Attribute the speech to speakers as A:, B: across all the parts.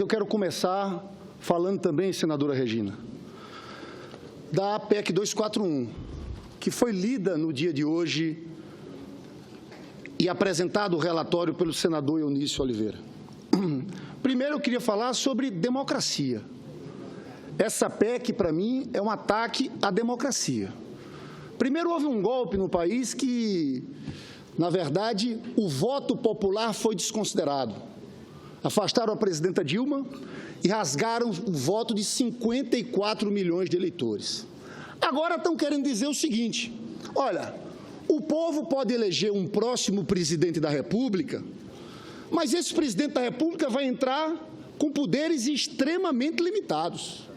A: Eu quero começar falando também, senadora Regina, da PEC 241, que foi lida no dia de hoje e apresentado o relatório pelo senador Eunício Oliveira. Primeiro, eu queria falar sobre democracia. Essa PEC, para mim, é um ataque à democracia. Primeiro, houve um golpe no país que, na verdade, o voto popular foi desconsiderado. Afastaram a presidenta Dilma e rasgaram o voto de 54 milhões de eleitores. Agora estão querendo dizer o seguinte: olha, o povo pode eleger um próximo presidente da República, mas esse presidente da República vai entrar com poderes extremamente limitados.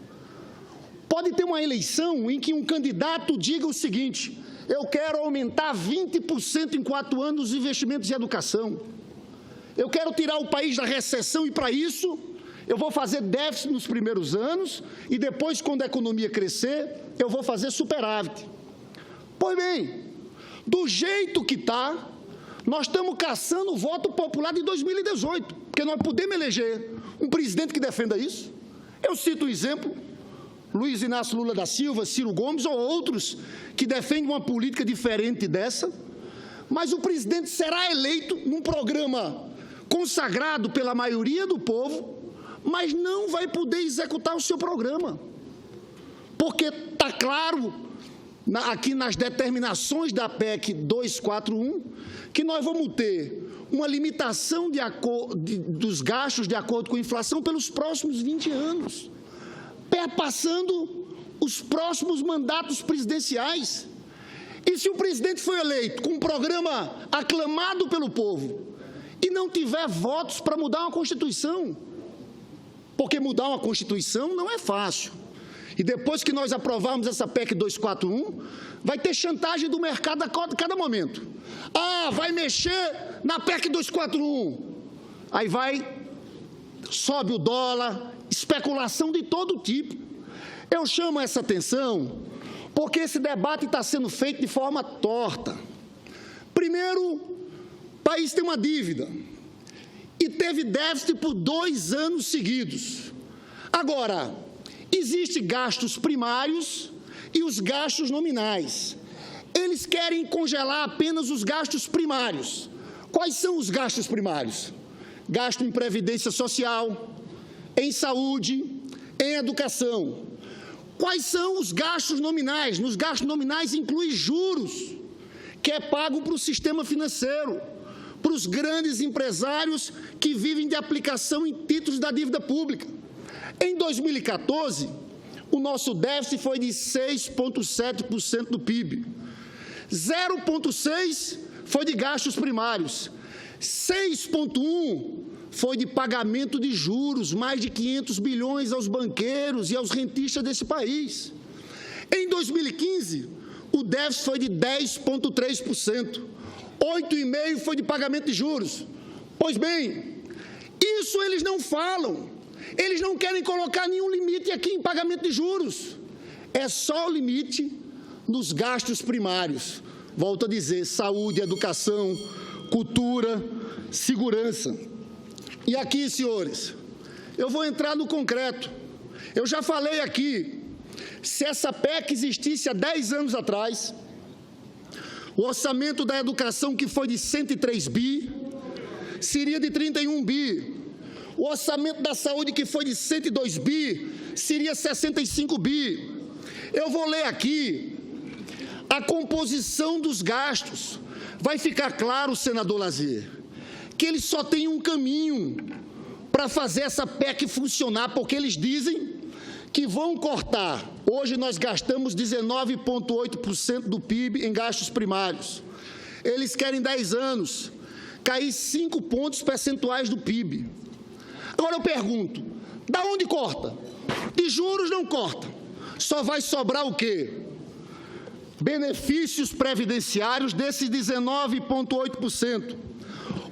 A: Pode ter uma eleição em que um candidato diga o seguinte: eu quero aumentar 20% em 4 anos os investimentos em educação. Eu quero tirar o país da recessão e, para isso, eu vou fazer déficit nos primeiros anos e depois, quando a economia crescer, eu vou fazer superávit. Pois bem, do jeito que está, nós estamos caçando o voto popular de 2018, porque nós podemos eleger um presidente que defenda isso. Eu cito um exemplo: Luiz Inácio Lula da Silva, Ciro Gomes ou outros que defendem uma política diferente dessa, mas o presidente será eleito num programa consagrado pela maioria do povo, mas não vai poder executar o seu programa, porque está claro aqui nas determinações da PEC 241 que nós vamos ter uma limitação dos gastos de acordo com a inflação pelos próximos 20 anos, perpassando os próximos mandatos presidenciais. E se o presidente foi eleito com um programa aclamado pelo povo e não tiver votos para mudar uma Constituição, porque mudar uma Constituição não é fácil, e depois que nós aprovarmos essa PEC 241, vai ter chantagem do mercado a cada momento. Ah, vai mexer na PEC 241, aí sobe o dólar, especulação de todo tipo. Eu chamo essa atenção porque esse debate está sendo feito de forma torta. Primeiro, o país tem uma dívida e teve déficit por 2 anos seguidos. Agora, existem gastos primários e os gastos nominais. Eles querem congelar apenas os gastos primários. Quais são os gastos primários? Gasto em previdência social, em saúde, em educação. Quais são os gastos nominais? Nos gastos nominais inclui juros, que é pago para o sistema financeiro, para os grandes empresários que vivem de aplicação em títulos da dívida pública. Em 2014, o nosso déficit foi de 6,7% do PIB. 0,6% foi de gastos primários. 6,1% foi de pagamento de juros, mais de 500 bilhões aos banqueiros e aos rentistas desse país. Em 2015, o déficit foi de 10,3%. 8,5% foi de pagamento de juros. Pois bem, isso eles não falam. Eles não querem colocar nenhum limite aqui em pagamento de juros. É só o limite nos gastos primários. Volto a dizer: saúde, educação, cultura, segurança. E aqui, senhores, eu vou entrar no concreto. Eu já falei aqui, se essa PEC existisse há 10 anos atrás, o orçamento da educação, que foi de 103 bi, seria de 31 bi. O orçamento da saúde, que foi de 102 bi, seria 65 bi. Eu vou ler aqui a composição dos gastos. Vai ficar claro, senador Lazier, que eles só têm um caminho para fazer essa PEC funcionar, porque eles dizem que vão cortar. Hoje nós gastamos 19,8% do PIB em gastos primários. Eles querem, em 10 anos, cair 5 pontos percentuais do PIB. Agora eu pergunto, da onde corta? De juros não corta. Só vai sobrar o quê? Benefícios previdenciários desses 19,8%.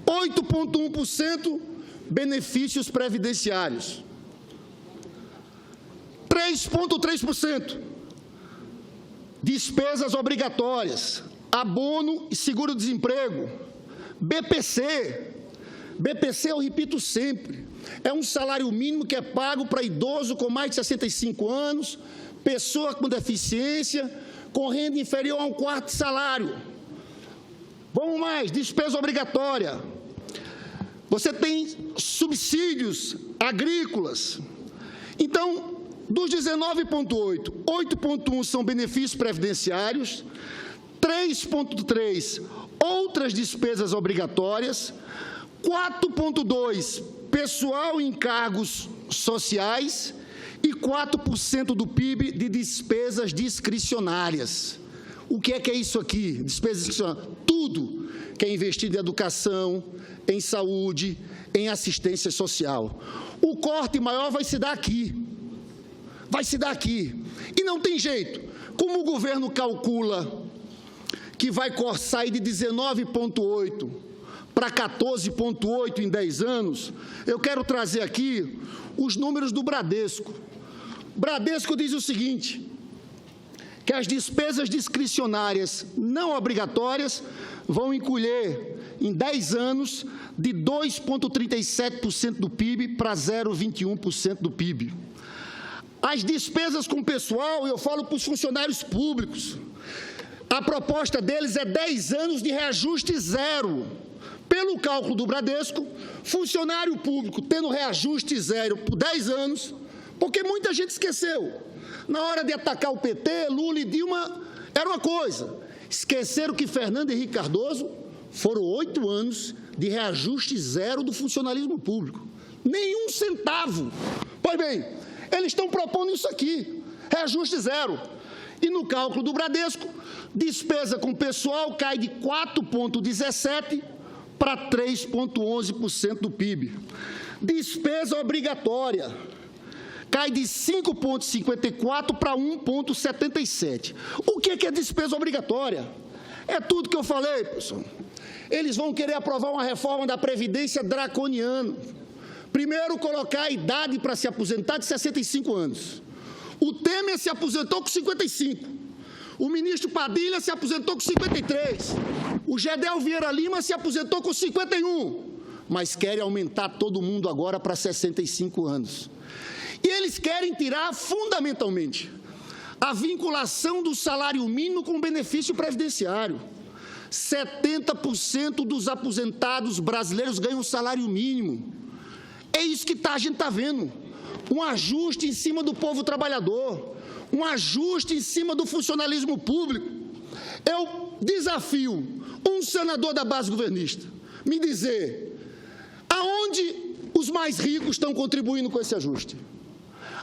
A: 8,1% benefícios previdenciários. 3,3% despesas obrigatórias, abono e seguro-desemprego, BPC, BPC, eu repito sempre, é um salário mínimo que é pago para idoso com mais de 65 anos, pessoa com deficiência, com renda inferior a um quarto de salário. Vamos mais, despesa obrigatória. Você tem subsídios agrícolas. Então, dos 19,8, 8,1 são benefícios previdenciários, 3,3 outras despesas obrigatórias, 4,2 pessoal em cargos sociais e 4% do PIB de despesas discricionárias. O que é isso aqui? Despesas discricionárias. Tudo que é investido em educação, em saúde, em assistência social. O corte maior vai se dar aqui. Vai se dar aqui. E não tem jeito. Como o governo calcula que vai sair de 19,8 para 14,8 em 10 anos, eu quero trazer aqui os números do Bradesco. O Bradesco diz o seguinte, que as despesas discricionárias não obrigatórias vão encolher em 10 anos de 2,37% do PIB para 0,21% do PIB. As despesas com pessoal, eu falo para os funcionários públicos, a proposta deles é 10 anos de reajuste zero. Pelo cálculo do Bradesco, funcionário público tendo reajuste zero por 10 anos, porque muita gente esqueceu. Na hora de atacar o PT, Lula e Dilma, era uma coisa. Esqueceram que Fernando Henrique Cardoso foram 8 anos de reajuste zero do funcionalismo público. Nenhum centavo. Pois bem, eles estão propondo isso aqui, reajuste zero. E no cálculo do Bradesco, despesa com pessoal cai de 4,17% para 3,11% do PIB. Despesa obrigatória cai de 5,54% para 1,77%. O que é despesa obrigatória? É tudo que eu falei, pessoal. Eles vão querer aprovar uma reforma da Previdência draconiana. Primeiro, colocar a idade para se aposentar de 65 anos. O Temer se aposentou com 55. O ministro Padilha se aposentou com 53. O Gedel Vieira Lima se aposentou com 51. Mas querem aumentar todo mundo agora para 65 anos. E eles querem tirar, fundamentalmente, a vinculação do salário mínimo com o benefício previdenciário. 70% dos aposentados brasileiros ganham salário mínimo. É isso que a gente está vendo. Um ajuste em cima do povo trabalhador. Um ajuste em cima do funcionalismo público. Eu desafio um senador da base governista me dizer aonde os mais ricos estão contribuindo com esse ajuste.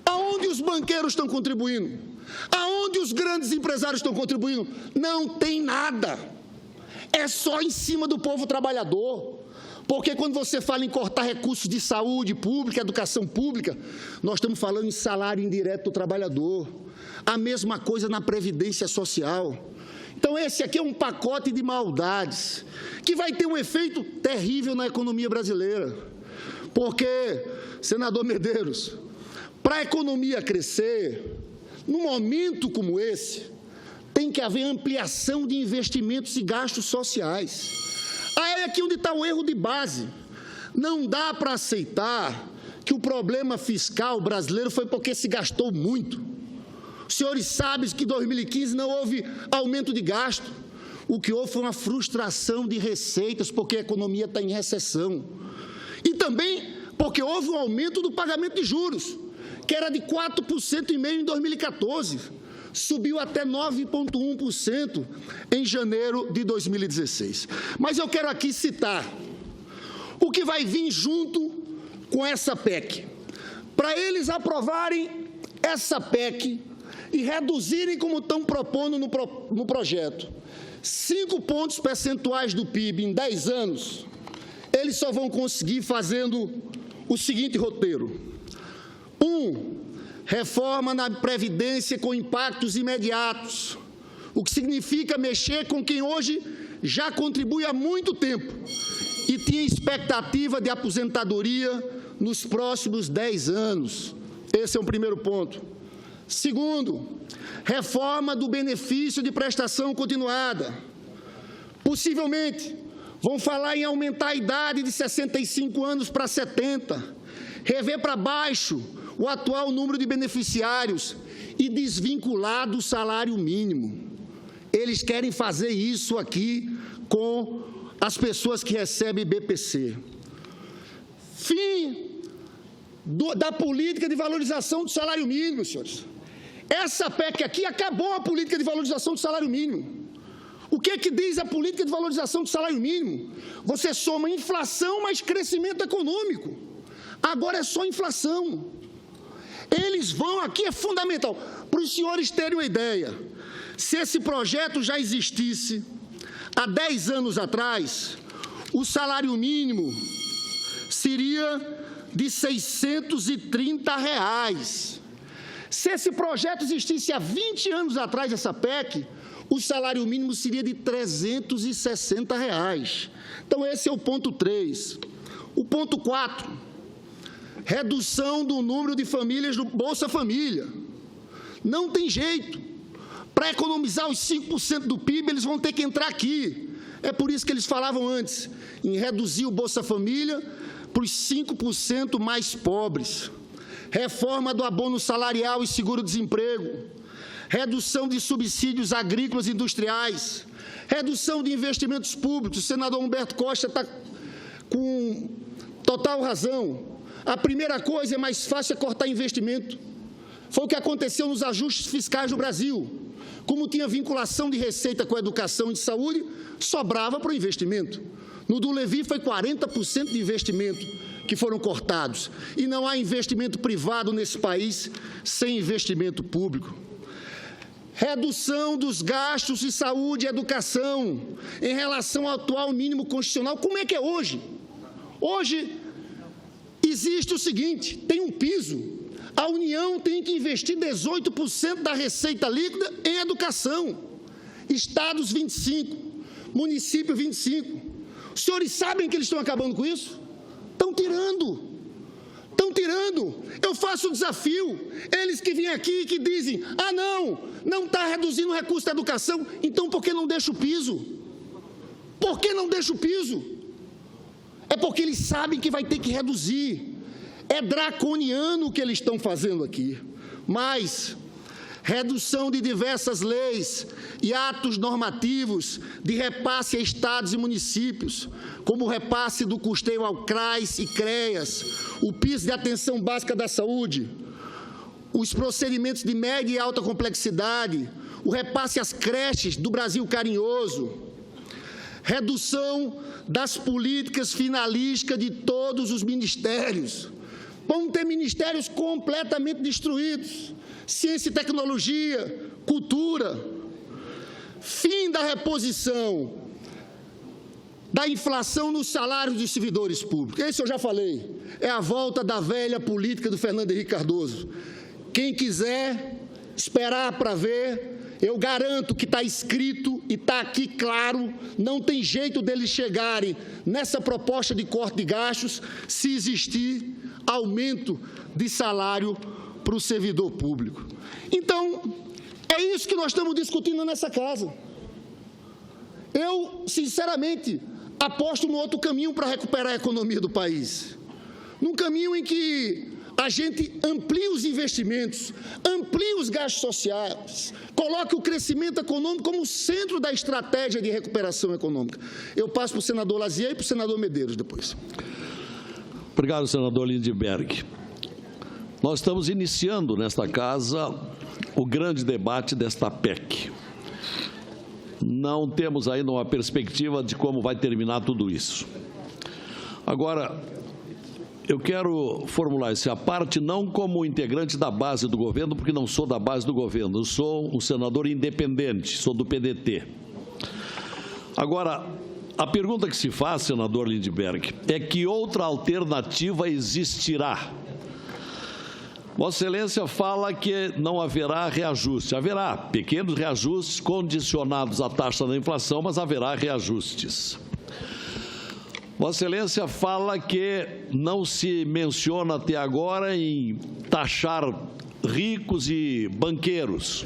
A: Aonde os banqueiros estão contribuindo? Aonde os grandes empresários estão contribuindo? Não tem nada. É só em cima do povo trabalhador. Porque quando você fala em cortar recursos de saúde pública, educação pública, nós estamos falando em salário indireto do trabalhador. A mesma coisa na Previdência Social. Então, esse aqui é um pacote de maldades que vai ter um efeito terrível na economia brasileira. Porque, senador Medeiros, para a economia crescer, num momento como esse, tem que haver ampliação de investimentos e gastos sociais. Aí é aqui onde está o erro de base. Não dá para aceitar que o problema fiscal brasileiro foi porque se gastou muito. Os senhores sabem que em 2015 não houve aumento de gasto. O que houve foi uma frustração de receitas, porque a economia está em recessão. E também porque houve um aumento do pagamento de juros, que era de 4,5% em 2014. Subiu até 9,1% em janeiro de 2016. Mas eu quero aqui citar o que vai vir junto com essa PEC. Para eles aprovarem essa PEC e reduzirem, como estão propondo no projeto, 5 pontos percentuais do PIB em 10 anos, eles só vão conseguir fazendo o seguinte roteiro. 1. Reforma na Previdência com impactos imediatos, o que significa mexer com quem hoje já contribui há muito tempo e tinha expectativa de aposentadoria nos próximos 10 anos. Esse é o primeiro ponto. Segundo, reforma do benefício de prestação continuada. Possivelmente, Vão falar em aumentar a idade de 65 anos para 70, rever para baixo o atual número de beneficiários e desvincular do salário mínimo. Eles querem fazer isso aqui com as pessoas que recebem BPC. Fim da política de valorização do salário mínimo, senhores. Essa PEC aqui acabou a política de valorização do salário mínimo. O que é que diz a política de valorização do salário mínimo? Você soma inflação mais crescimento econômico. Agora é só inflação. Eles vão, aqui é fundamental, para os senhores terem uma ideia. Se esse projeto já existisse há 10 anos atrás, o salário mínimo seria de R$ 630. Se esse projeto existisse há 20 anos atrás, essa PEC, o salário mínimo seria de R$ 360. Então, esse é o ponto 3. O ponto 4, redução do número de famílias do Bolsa Família. Não tem jeito. Para economizar os 5% do PIB, eles vão ter que entrar aqui. É por isso que eles falavam antes, em reduzir o Bolsa Família para os 5% mais pobres. Reforma do abono salarial e seguro-desemprego. Redução de subsídios agrícolas e industriais. Redução de investimentos públicos. O senador Humberto Costa está com total razão. A primeira coisa, é mais fácil, é cortar investimento. Foi o que aconteceu nos ajustes fiscais do Brasil. Como tinha vinculação de receita com a educação e de saúde, sobrava para o investimento. No do Levi foi 40% de investimento que foram cortados. E não há investimento privado nesse país sem investimento público. Redução dos gastos de saúde e educação em relação ao atual mínimo constitucional. Como é que é hoje? Hoje existe o seguinte, tem um piso. A União tem que investir 18% da receita líquida em educação. Estados, 25%. Município, 25%. Os senhores sabem que eles estão acabando com isso? Estão tirando. Estão tirando. Eu faço um desafio. Eles que vêm aqui e que dizem, não está reduzindo o recurso da educação, então por que não deixa o piso? Por que não deixa o piso? É porque eles sabem que vai ter que reduzir. É draconiano o que eles estão fazendo aqui. Mas redução de diversas leis e atos normativos de repasse a estados e municípios, como o repasse do custeio ao CRAS e CREAS, o piso de atenção básica da saúde, os procedimentos de média e alta complexidade, o repasse às creches do Brasil Carinhoso, redução das políticas finalísticas de todos os ministérios. Vamos ter ministérios completamente destruídos. Ciência e tecnologia, cultura. Fim da reposição da inflação nos salários dos servidores públicos. Esse eu já falei. É a volta da velha política do Fernando Henrique Cardoso. Quem quiser esperar para ver, eu garanto que está escrito e está aqui claro, não tem jeito deles chegarem nessa proposta de corte de gastos se existir aumento de salário para o servidor público. Então, é isso que nós estamos discutindo nessa casa. Eu, sinceramente, aposto no outro caminho para recuperar a economia do país. Num caminho em que a gente amplie os investimentos, amplie os gastos sociais, coloque o crescimento econômico como centro da estratégia de recuperação econômica. Eu passo para o senador Lazier e para o senador Medeiros depois.
B: Obrigado, senador Lindbergh. Nós estamos iniciando nesta casa o grande debate desta PEC. Não temos ainda uma perspectiva de como vai terminar tudo isso. Agora, eu quero formular essa parte não como integrante da base do governo, porque não sou da base do governo, eu sou um senador independente, sou do PDT. Agora, a pergunta que se faz, senador Lindbergh, é que outra alternativa existirá? Vossa Excelência fala que não haverá reajuste. Haverá pequenos reajustes condicionados à taxa da inflação, mas haverá reajustes. Vossa Excelência fala que não se menciona até agora em taxar ricos e banqueiros.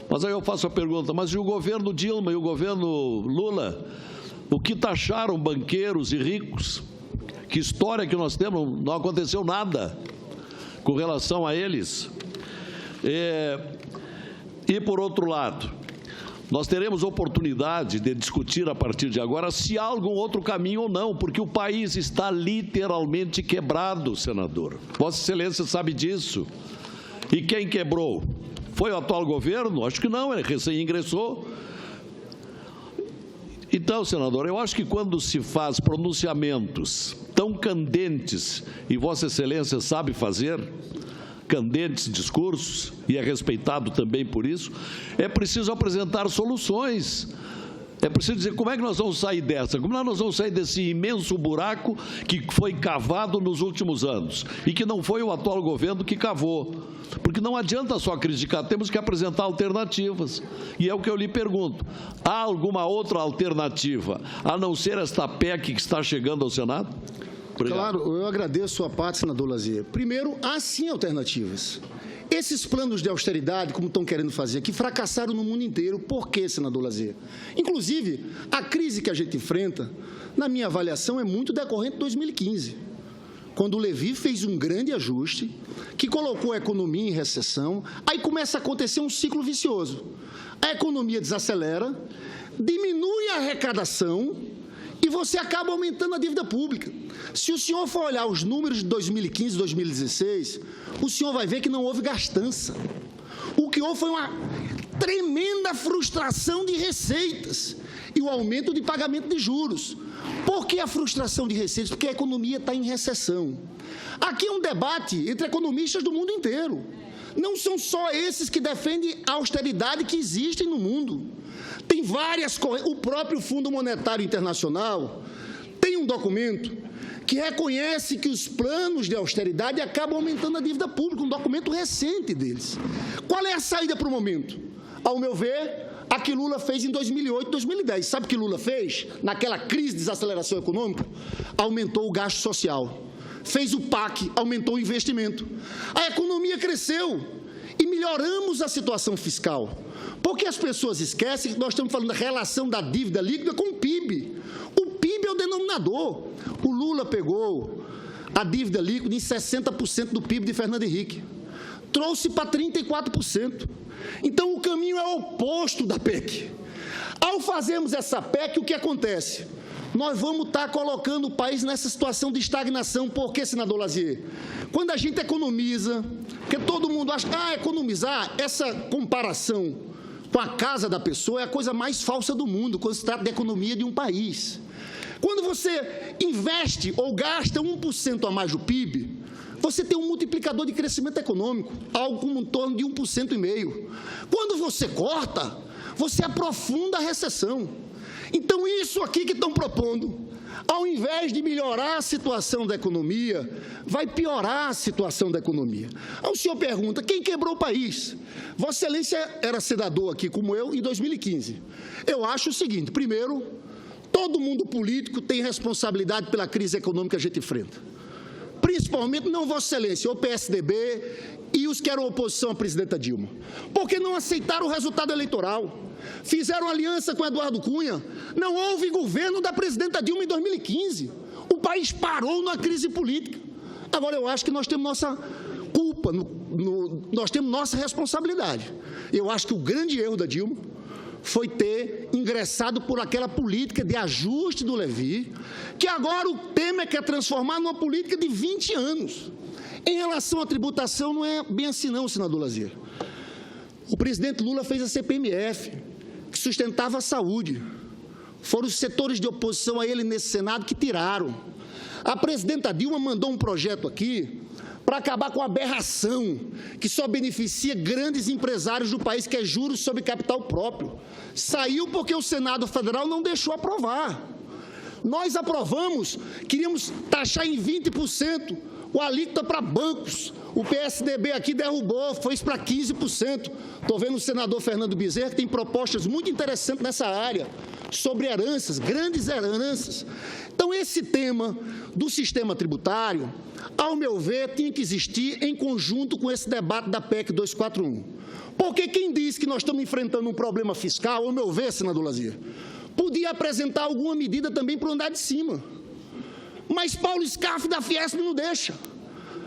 B: Mas aí eu faço a pergunta, mas e o governo Dilma e o governo Lula o que taxaram banqueiros e ricos. Que história que nós temos, não aconteceu nada com relação a eles. E, por outro lado, nós teremos oportunidade de discutir a partir de agora se há algum outro caminho ou não, porque o país está literalmente quebrado, senador. Vossa Excelência sabe disso. E quem quebrou? Foi o atual governo? Acho que não, ele recém-ingressou. Então, senador, eu acho que quando se faz pronunciamentos tão candentes, e Vossa Excelência sabe fazer, candentes discursos, e é respeitado também por isso, é preciso apresentar soluções. É preciso dizer como é que nós vamos sair dessa, como nós vamos sair desse imenso buraco que foi cavado nos últimos anos e que não foi o atual governo que cavou. Porque não adianta só criticar, temos que apresentar alternativas. E é o que eu lhe pergunto, há alguma outra alternativa a não ser esta PEC que está chegando ao Senado? Obrigado.
A: Claro, eu agradeço a parte, senador Lazier. Primeiro, há sim alternativas. Esses planos de austeridade, como estão querendo fazer aqui, fracassaram no mundo inteiro. Por quê, senador Lazier? Inclusive, a crise que a gente enfrenta, na minha avaliação, é muito decorrente de 2015, quando o Levy fez um grande ajuste, que colocou a economia em recessão, aí começa a acontecer um ciclo vicioso. A economia desacelera, diminui a arrecadação e você acaba aumentando a dívida pública. Se o senhor for olhar os números de 2015 e 2016, o senhor vai ver que não houve gastança. O que houve foi uma tremenda frustração de receitas e o aumento de pagamento de juros. Por que a frustração de receitas? Porque a economia está em recessão. Aqui é um debate entre economistas do mundo inteiro. Não são só esses que defendem a austeridade que existem no mundo. Tem várias correntes. O próprio Fundo Monetário Internacional tem um documento que reconhece que os planos de austeridade acabam aumentando a dívida pública, um documento recente deles. Qual é a saída para o momento? Ao meu ver, a que Lula fez em 2008 e 2010. Sabe o que Lula fez? Naquela crise de desaceleração econômica, aumentou o gasto social. Fez o PAC, aumentou o investimento. A economia cresceu e melhoramos a situação fiscal. Porque as pessoas esquecem que nós estamos falando da relação da dívida líquida com o PIB. O PIB é o denominador. O Lula pegou a dívida líquida em 60% do PIB de Fernando Henrique. Trouxe para 34%. Então, o caminho é o oposto da PEC. Ao fazermos essa PEC, o que acontece? Nós vamos estar colocando o país nessa situação de estagnação. Por quê, senador Lazier? Quando a gente economiza, porque todo mundo acha que economizar, essa comparação com a casa da pessoa é a coisa mais falsa do mundo, quando se trata de economia de um país. Quando você investe ou gasta 1% a mais do PIB, você tem um multiplicador de crescimento econômico, algo como em torno de 1,5%. Quando você corta, você aprofunda a recessão. Então, isso aqui que estão propondo, ao invés de melhorar a situação da economia, vai piorar a situação da economia. Aí o senhor pergunta, quem quebrou o país? Vossa Excelência era senador aqui, como eu, em 2015. Eu acho o seguinte, primeiro, todo mundo político tem responsabilidade pela crise econômica que a gente enfrenta. Principalmente, não Vossa Excelência, o PSDB e os que eram oposição à presidenta Dilma. Porque não aceitaram o resultado eleitoral. Fizeram aliança com Eduardo Cunha. Não houve governo da presidenta Dilma em 2015. O país parou na crise política. Agora, eu acho que nós temos nossa culpa, nós temos nossa responsabilidade. Eu acho que o grande erro da Dilma foi ter ingressado por aquela política de ajuste do Levy, que agora o Temer quer transformar numa política de 20 anos. Em relação à tributação, não é bem assim não, senador Lazier. O presidente Lula fez a CPMF, que sustentava a saúde. Foram os setores de oposição a ele nesse Senado que tiraram. A presidenta Dilma mandou um projeto aqui para acabar com a aberração que só beneficia grandes empresários do país, que é juros sobre capital próprio. Saiu porque o Senado Federal não deixou aprovar. Nós aprovamos, queríamos taxar em 20% o alíquota para bancos. O PSDB aqui derrubou, foi para 15%. Estou vendo o senador Fernando Bezerra, que tem propostas muito interessantes nessa área, sobre heranças, grandes heranças. Então, esse tema do sistema tributário, ao meu ver, tinha que existir em conjunto com esse debate da PEC 241. Porque quem diz que nós estamos enfrentando um problema fiscal, ao meu ver, senador Lazier, podia apresentar alguma medida também para o andar de cima. Mas Paulo Scarfe da Fiesp não deixa.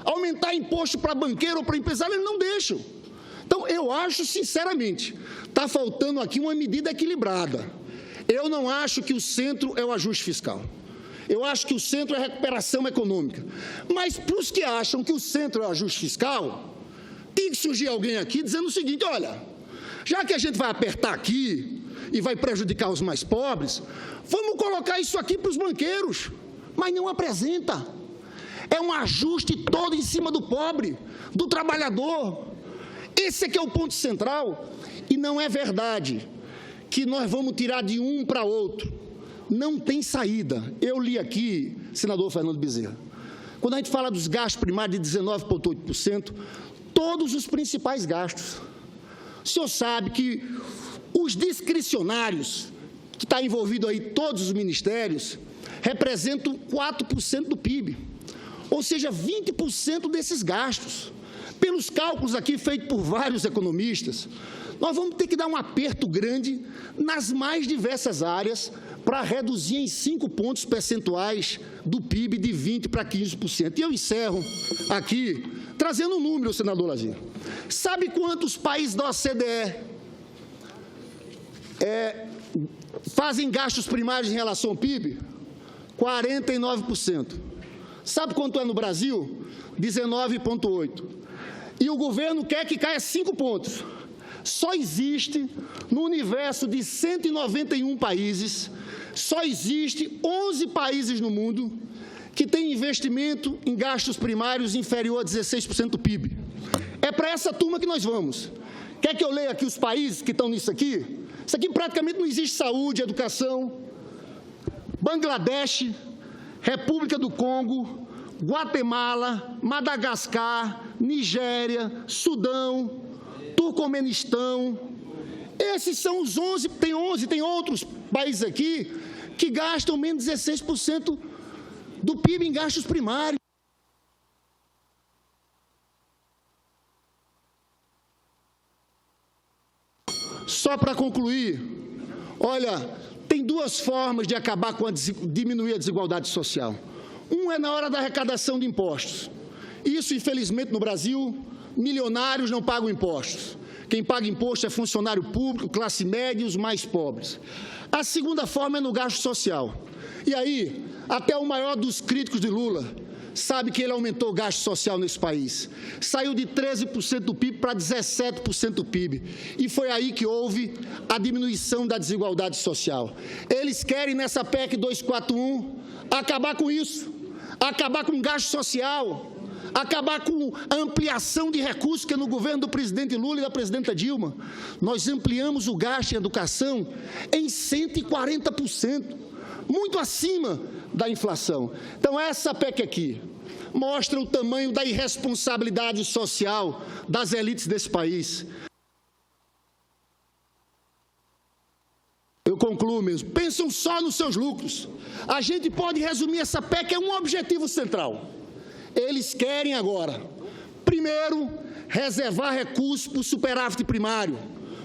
A: Aumentar imposto para banqueiro ou para empresário, eles não deixam. Então, eu acho, sinceramente, está faltando aqui uma medida equilibrada. Eu não acho que o centro é o ajuste fiscal. Eu acho que o centro é a recuperação econômica. Mas, para os que acham que o centro é o ajuste fiscal, tem que surgir alguém aqui dizendo o seguinte: olha, já que a gente vai apertar aqui e vai prejudicar os mais pobres, vamos colocar isso aqui para os banqueiros. Mas não apresenta. É um ajuste todo em cima do pobre, do trabalhador. Esse é que é o ponto central. E não é verdade que nós vamos tirar de um para outro. Não tem saída. Eu li aqui, senador Fernando Bezerra, quando a gente fala dos gastos primários de 19,8%, todos os principais gastos. O senhor sabe que os discricionários, que está envolvido aí todos os ministérios, representam 4% do PIB, ou seja, 20% desses gastos. Pelos cálculos aqui feitos por vários economistas, nós vamos ter que dar um aperto grande nas mais diversas áreas para reduzir em 5 pontos percentuais do PIB de 20% para 15%. E eu encerro aqui trazendo um número, senador Lazier. Sabe quantos países da OCDE fazem gastos primários em relação ao PIB? 49%. Sabe quanto é no Brasil? 19,8%. E o governo quer que caia 5 pontos. Só existe, no universo de 191 países, só existe 11 países no mundo que têm investimento em gastos primários inferior a 16% do PIB. É para essa turma que nós vamos. Quer que eu leia aqui os países que estão nisso aqui? Isso aqui praticamente não existe: saúde, educação. Bangladesh, República do Congo, Guatemala, Madagascar, Nigéria, Sudão, Turcomenistão. Esses são os 11, tem outros países aqui que gastam menos de 16% do PIB em gastos primários. Só para concluir, olha, tem duas formas de acabar com diminuir a desigualdade social. É na hora da arrecadação de impostos. Isso, infelizmente, no Brasil, milionários não pagam impostos. Quem paga imposto é funcionário público, classe média e os mais pobres. A segunda forma é no gasto social. E aí, até o maior dos críticos de Lula sabe que ele aumentou o gasto social nesse país. Saiu de 13% do PIB para 17% do PIB. E foi aí que houve a diminuição da desigualdade social. Eles querem, nessa PEC 241, acabar com isso, acabar com o gasto social, acabar com a ampliação de recursos, que no governo do presidente Lula e da presidenta Dilma, nós ampliamos o gasto em educação em 140%, muito acima da inflação. Então, essa PEC aqui mostra o tamanho da irresponsabilidade social das elites desse país. Eu concluo mesmo. Pensam só nos seus lucros. A gente pode resumir essa PEC em um objetivo central. Eles querem agora, primeiro, reservar recursos para o superávit primário,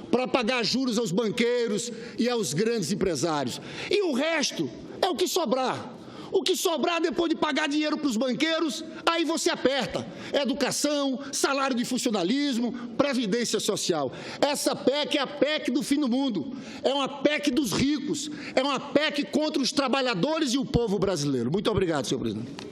A: para pagar juros aos banqueiros e aos grandes empresários. E o resto é o que sobrar. O que sobrar depois de pagar dinheiro para os banqueiros, aí você aperta. Educação, salário de funcionalismo, previdência social. Essa PEC é a PEC do fim do mundo. É uma PEC dos ricos. É uma PEC contra os trabalhadores e o povo brasileiro. Muito obrigado, senhor presidente.